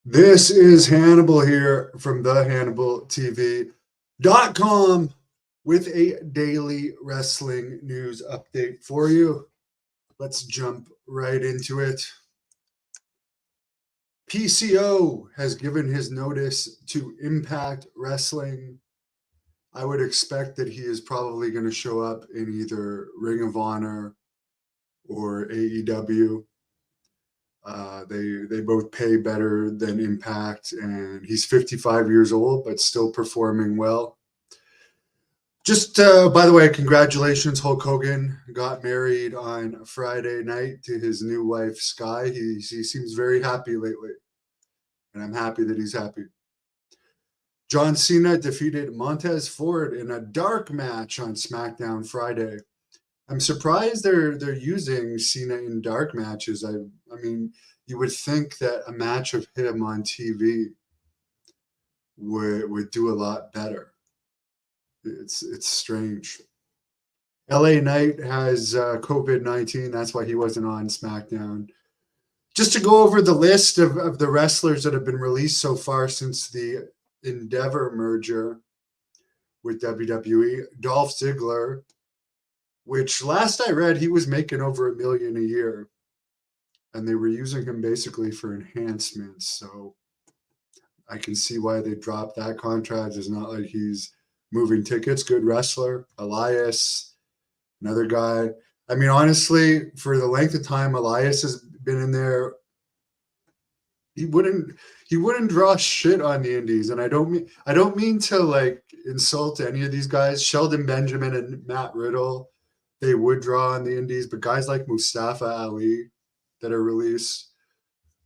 This is Hannibal here from the HannibalTV.com with a daily wrestling news update for you. Let's jump right into it. PCO has given his notice to Impact Wrestling. I would expect that he is probably going to show up in either Ring of Honor or AEW. They both pay better than Impact, and he's 55 years old, but still performing well. Just by the way, congratulations, Hulk Hogan got married on Friday night to his new wife, Sky. He seems very happy lately, and I'm happy that he's happy. John Cena defeated Montez Ford in a dark match on SmackDown Friday. I'm surprised they're using Cena in dark matches. I mean, you would think that a match of him on TV would do a lot better. It's strange. LA Knight has COVID-19. That's why he wasn't on SmackDown. Just to go over the list of the wrestlers that have been released so far since the Endeavor merger with WWE. Dolph Ziggler, which last I read, he was making over $1 million a year. And they were using him basically for enhancements. So I can see why they dropped that contract. It's not like he's moving tickets. Good wrestler. Elias, another guy. I mean, honestly, for the length of time Elias has been in there, he wouldn't draw shit on the indies. And I don't mean to like insult any of these guys. Sheldon Benjamin and Matt Riddle, they would draw on the indies, but guys like Mustafa Ali that are released,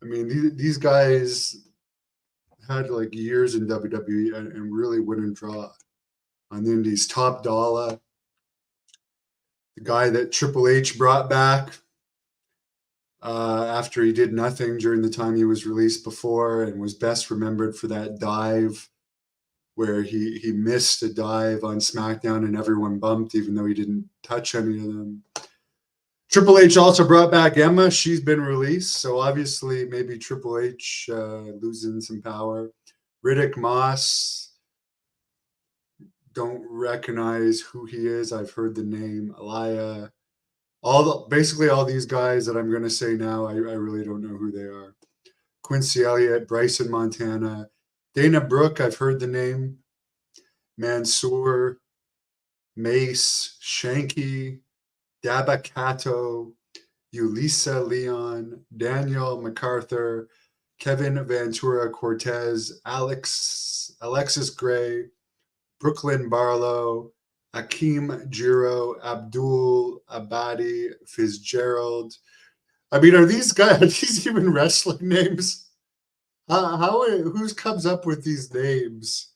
I mean, these guys had like years in WWE and really wouldn't draw on the indies. Top Dollar, the guy that Triple H brought back after he did nothing during the time he was released before, and was best remembered for that dive where he missed a dive on SmackDown and everyone bumped even though he didn't touch any of them. Triple H also brought back Emma. She's been released, so obviously maybe Triple H losing some power. Riddick Moss, don't recognize who he is. I've heard the name. Elia, basically all these guys that I'm going to say now, I really don't know who they are. Quincy Elliott, Bryson Montana, Dana Brooke, I've heard the name. Mansoor, Mace, Shanky, Dabakato, Ulisa Leon, Daniel MacArthur, Kevin Ventura Cortez, Alexis Gray, Brooklyn Barlow, Akeem Jiro, Abdul Abadi, Fitzgerald. I mean, are these even wrestling names? Who comes up with these names?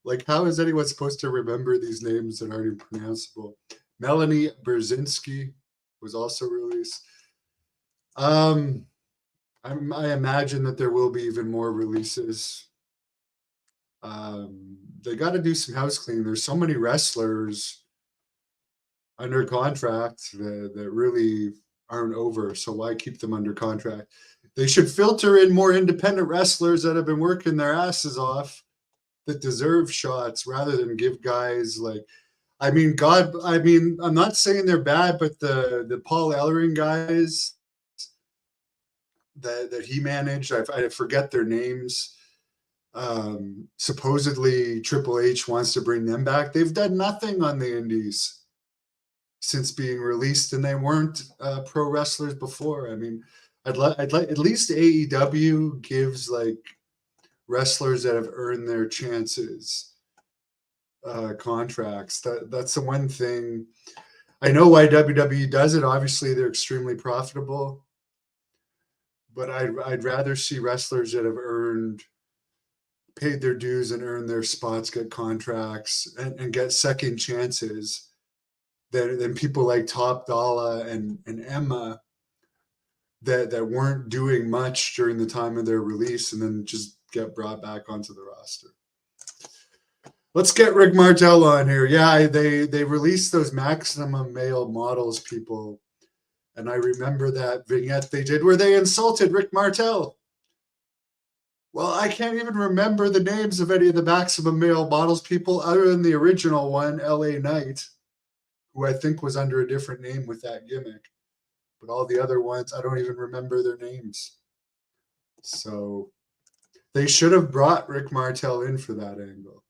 Like, how is anyone supposed to remember these names that aren't even pronounceable? Melanie Brzezinski was also released. I imagine that there will be even more releases. They got to do some house cleaning. There's so many wrestlers under contract that really aren't over, so why keep them under contract? They should filter in more independent wrestlers that have been working their asses off that deserve shots rather than give guys like, I mean, I'm not saying they're bad, but the Paul Ellering guys that he managed, I forget their names. Supposedly Triple H wants to bring them back. They've done nothing on the indies since being released, and they weren't pro wrestlers before. I mean, I'd like at least AEW gives like wrestlers that have earned their chances contracts. That's the one thing. I know why WWE does it. Obviously, they're extremely profitable, but I'd rather see wrestlers that have paid their dues and earned their spots, get contracts, and get second chances than people like Top Dollar and Emma that weren't doing much during the time of their release and then just get brought back onto the roster. Let's get Rick Martel on here. Yeah, they released those Maximum Male Models people, and I remember that vignette they did where they insulted Rick Martel. Well, I can't even remember the names of any of the Maximum Male Models people other than the original one, LA Knight, who I think was under a different name with that gimmick. But all the other ones, I don't even remember their names. So they should have brought Rick Martel in for that angle.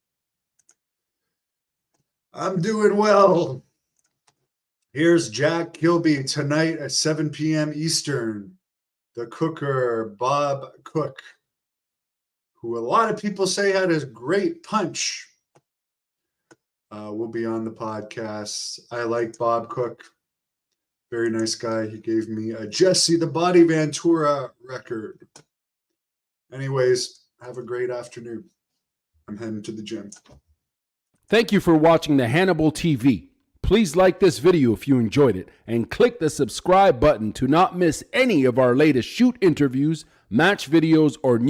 I'm doing well. Here's Jack Kilby tonight at 7 p.m. Eastern. The Cooker, Bob Cook, who a lot of people say had a great punch, will be on the podcast. I like Bob Cook. Very nice guy. He gave me a Jesse the Body Ventura record. Anyways, have a great afternoon. I'm heading to the gym. Thank you for watching the Hannibal TV. Please like this video if you enjoyed it and click the subscribe button to not miss any of our latest shoot interviews, match videos, or news.